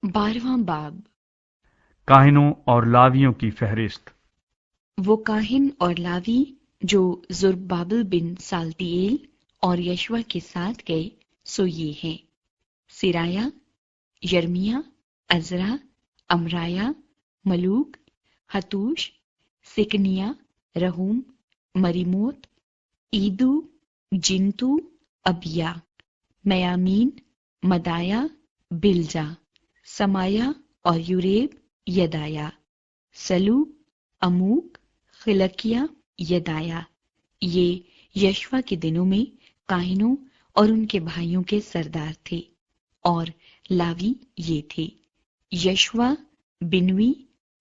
12वां बाब। काहिनों और लावियों की फहरिस्त। वो काहिन और लावी जो जुरबाबिल बिन साल्तिएल और यशवा के साथ गए सो ये हैं: सिराया, यर्मिया, अजरा, अमराया, मलूक, हतूश, सिकनिया, रहूम, मरीमोत, ईदू, जिंतू, अबिया, मयामीन, मदाया, बिलजा, समाया और यूरेब, यदाया, सलू, अमूक, खिलकिया, यदाया। ये यशवा के दिनों में काहिनों और उनके भाइयों के सरदार थे। और लावी ये थे: यशवा, बिनवी,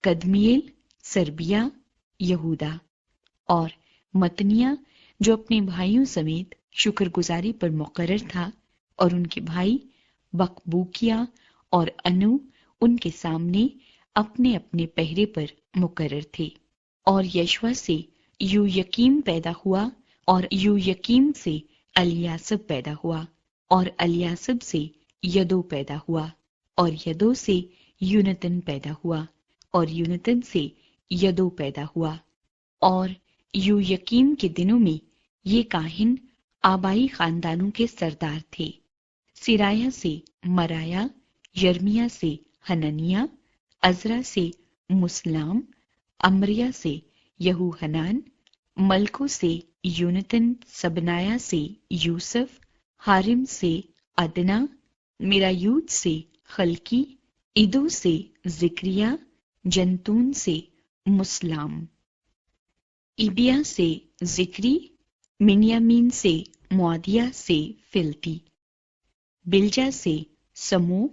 कदमिएल, सरबिया, यहूदा। और मतनिया जो अपने भाइयों समेत शुक्रगुजारी पर मुकर्रर था, और उनके भाई बकबूकिया और अनु उनके सामने अपने अपने पहरे पर मुकर्रर थे। और यशवा से यूयकीम पैदा हुआ, और यूयकीम से अलियासब पैदा हुआ, और अलियासब से यदो पैदा हुआ, और यदो से यूनतन पैदा हुआ, और यूनतन से यदो पैदा हुआ। और यूयकीम के दिनों में ये काहिन आबाई खानदानों के सरदार थे: सिराया से मराया, यर्मिया से हननिया, अजरा से मुसलाम, अमरिया से यहूहनान, मलको से यूनतन, सबनाया से यूसुफ, हारिम से अदना, मिरायूत से खलकी, इदो से जिक्रिया, जंतून से मुसलाम, इबिया से जिक्री, मिन्यामीन से मुआदिया से फिल्ती, बिलजा से समो,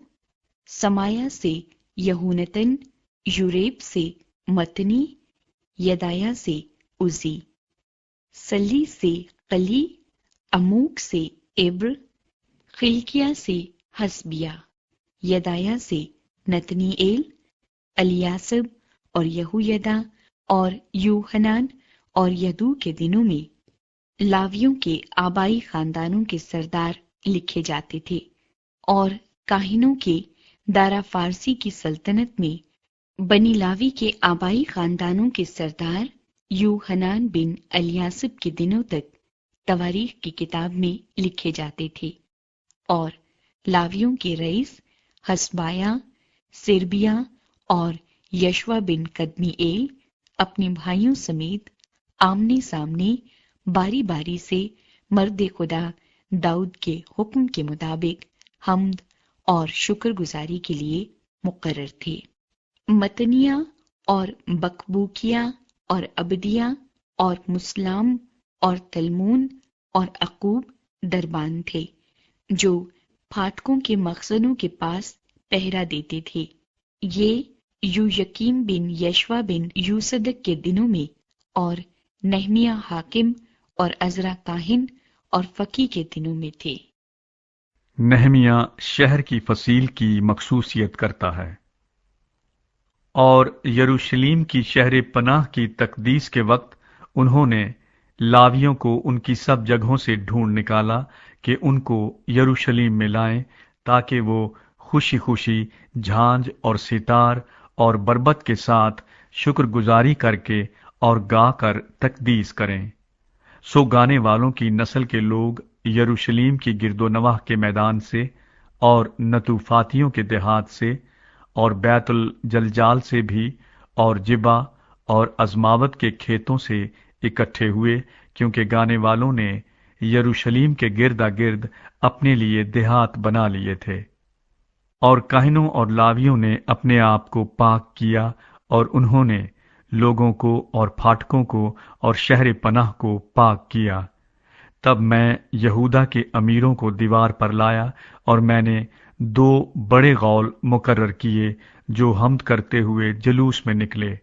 समाया से यहूनतन, यूरेब से मतनी, यदाया से उजी, सली से कली, अमूक से इब्र, खिलकिया से हसबिया, यदाया से नतनीएल, अलियासब और यहूयदा और यूहनान। और यदू के दिनों में लावियों के आबाई खानदानों के सरदार लिखे जाते थे। और काहिनों के दारा फारसी की सल्तनत में बनी लावी के आबाई खानदानों के सरदार यूहनान बिन अलियासिब के दिनों तक तवारीख की किताब में लिखे जाते थे। और लावियों के रईस हसबाया, सिरबिया और यशवा बिन कदमीएल अपने भाइयों समेत आमने सामने बारी बारी से मर्द खुदा दाऊद के हुक्म के मुताबिक हम्द और शुक्रगुजारी के लिए मुकर्रर थे। मतनिया और बकबूकिया और अबदिया और मुसलाम और तलमून और अकूब दरबान थे, जो फाटकों के मखजनों के पास पहरा देते थे। ये यूयकीम बिन यशवा बिन यूसदक के दिनों में, और नहमिया हाकिम और अजरा काहिन और फकी के दिनों में थे। नहमिया शहर की फसील की मखसूसियत करता है। और यरूशलेम की शहर पनाह की तकदीस के वक्त उन्होंने लावियों को उनकी सब जगहों से ढूंढ निकाला कि उनको यरूशलेम में लाएं, ताकि वो खुशी खुशी झांझ और सितार और बरबत के साथ शुक्रगुजारी करके और गाकर तकदीस करें। सो गाने वालों की नस्ल के लोग यरूशलेम की गिरदोनवाह के मैदान से और नतूफातियों के देहात से और बैतुल जलजाल से भी और जिबा और अजमावत के खेतों से इकट्ठे हुए, क्योंकि गाने वालों ने यरूशलेम के गिरदा गिर्द अपने लिए देहात बना लिए थे। और काहिनों और लावियों ने अपने आप को पाक किया, और उन्होंने लोगों को और फाटकों को और शहर पनाह को पाक किया। तब मैं यहूदा के अमीरों को दीवार पर लाया, और मैंने 2 बड़े गौल मुकर्रर किए जो हमद करते हुए जलूस में निकले।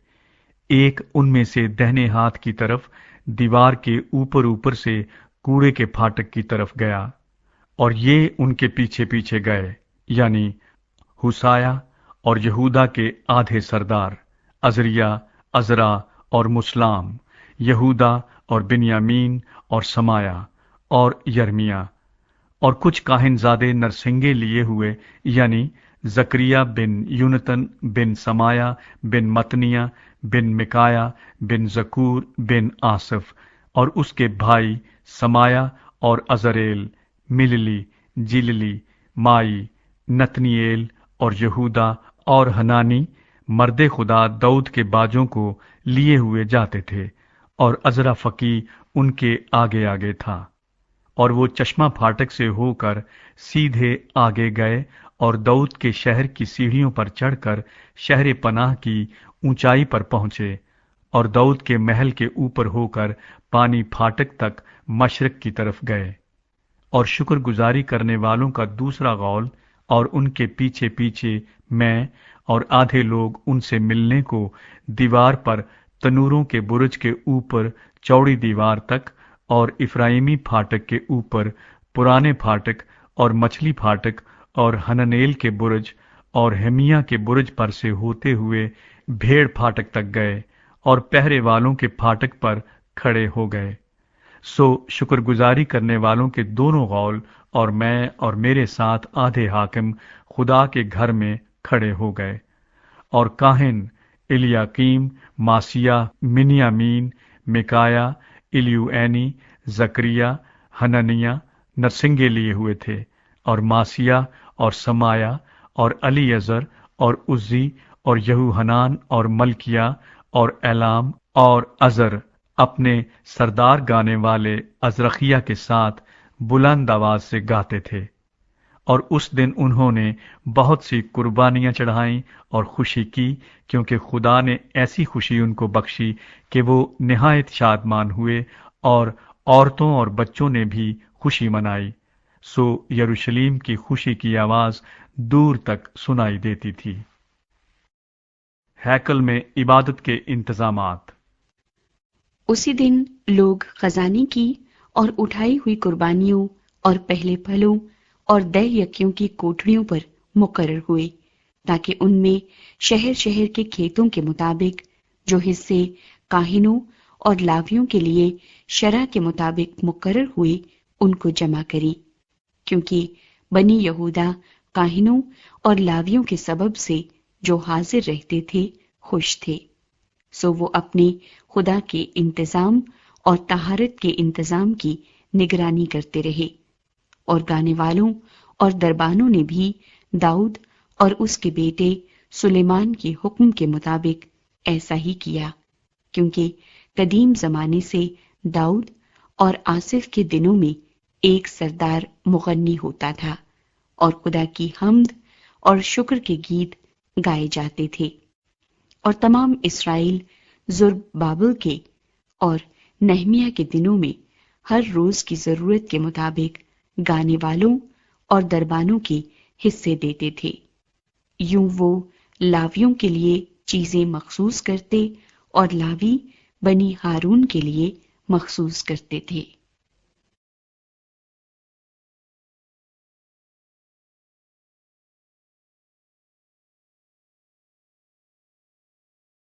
एक उनमें से दहने हाथ की तरफ दीवार के ऊपर ऊपर से कूड़े के फाटक की तरफ गया, और ये उनके पीछे पीछे गए, यानी हुसाया और यहूदा के आधे सरदार अजरिया, अजरा और मुसलाम, यहूदा और बिन्यामीन और समाया और यर्मिया, और कुछ काहिनजादे नरसिंगे लिए हुए, यानी जकरिया बिन यूनतन बिन समाया बिन मतनिया बिन मिकाया बिन जकूर बिन आसफ, और उसके भाई समाया और अजरेल, मिलली, जिलली, माई, नतनिएल और यहूदा और हनानी मर्दे खुदा दाऊद के बाजों को लिए हुए जाते थे, और अजरा फकी उनके आगे आगे था। और वो चश्मा फाटक से होकर सीधे आगे गए और दाऊद के शहर की सीढ़ियों पर चढ़कर शहर पनाह की ऊंचाई पर पहुंचे, और दाऊद के महल के ऊपर होकर पानी फाटक तक मशरक की तरफ गए। और शुक्रगुजारी करने वालों का दूसरा गौल, और उनके पीछे पीछे मैं और आधे लोग उनसे मिलने को दीवार पर तनूरों के बुर्ज के ऊपर चौड़ी दीवार तक, और इफ्राइमी फाटक के ऊपर पुराने फाटक और मछली फाटक और हननेल के बुर्ज और हेमिया के बुर्ज पर से होते हुए भेड़ फाटक तक गए, और पहरे वालों के फाटक पर खड़े हो गए। सो शुक्रगुजारी करने वालों के दोनों गौल और मैं और मेरे साथ आधे हाकिम खुदा के घर में खड़े हो गए। और काहिन इलियाकीम, मासिया, मिन्यामीन, मिकाया, इलियुएनी, जकरिया, हननिया नरसिंगे लिए हुए थे, और मासिया और समाया और अलीअजर और उज्जी और यहूहनान और मलकिया और एलाम और अजर अपने सरदार गाने वाले अजरखिया के साथ बुलंद आवाज से गाते थे। और उस दिन उन्होंने बहुत सी कुर्बानियां चढ़ाईं और खुशी की, क्योंकि खुदा ने ऐसी खुशी उनको बख्शी कि वो निहायत शादमान हुए, और औरतों और बच्चों ने भी खुशी मनाई। सो यरूशलेम की खुशी की आवाज दूर तक सुनाई देती थी। हैकल में इबादत के इंतजामात। उसी दिन लोग खजाने की और उठाई हुई कुर्बानियों और पहले फलों और दय यज्ञों की कोठरियों पर मुकर्रर हुए, ताकि उनमें शहर शहर के खेतों के मुताबिक जो हिस्से काहिनों और लावियों के लिए शरह के मुताबिक मुकर्रर हुए उनको जमा करें, क्योंकि बनी यहूदा काहिनों और लावियों के सबब से जो हाजिर रहते थे खुश थे। सो वो अपने खुदा के इंतजाम और तहारत के इंतजाम की निगरानी करते रहे। और गाने वालों और दरबानों ने भी दाऊद और उसके बेटे सुलेमान के हुक्म के मुताबिक ऐसा ही किया, क्योंकि कदीम जमाने से दाऊद और आसिफ के दिनों में एक सरदार मुगन्नी होता था, और खुदा की हम्द और शुक्र के गीत गाए जाते थे। और तमाम इस्राएल जुर्बाबिल के और नहमिया के दिनों में हर रोज की जरूरत के मुताबिक गाने वालों और दरबानों के हिस्से देते थे। यूं वो लावियों के लिए चीजें मखसूस करते और लावी बनी हारून के लिए मखसूस करते थे।